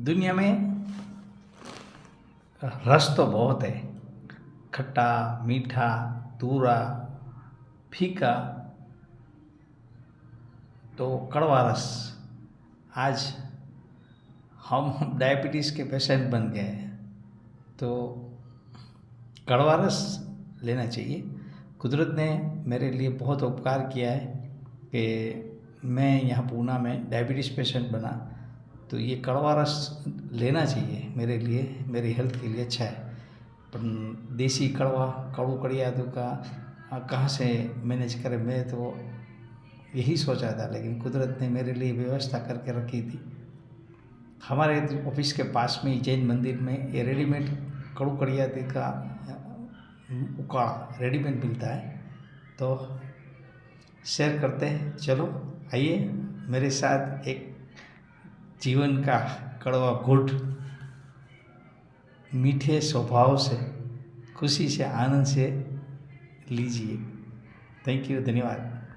दुनिया में रस तो बहुत है। खट्टा, मीठा, तूरा, फीका, तो कड़वा रस। आज हम डायबिटीज़ के पेशेंट बन गए हैं, तो कड़वा रस लेना चाहिए। कुदरत ने मेरे लिए बहुत उपकार किया है कि मैं यहाँ पूना में डायबिटीज़ पेशेंट बना, तो ये कड़वा रस लेना चाहिए। मेरे लिए, मेरी हेल्थ के लिए अच्छा है। पर देसी कड़वा कड़ू कड़िया तो कहाँ से मैनेज करें, मैं तो यही सोचा था, लेकिन कुदरत ने मेरे लिए व्यवस्था करके रखी थी। हमारे ऑफिस के पास में ही जैन मंदिर में ये रेडीमेड कड़ू कड़ियाती का उकाड़ा रेडीमेड मिलता है, तो शेयर करते हैं। चलो आइए मेरे साथ एक जीवन का कड़वा घूंट मीठे स्वभाव से, खुशी से, आनंद से लीजिए। थैंक यू, धन्यवाद।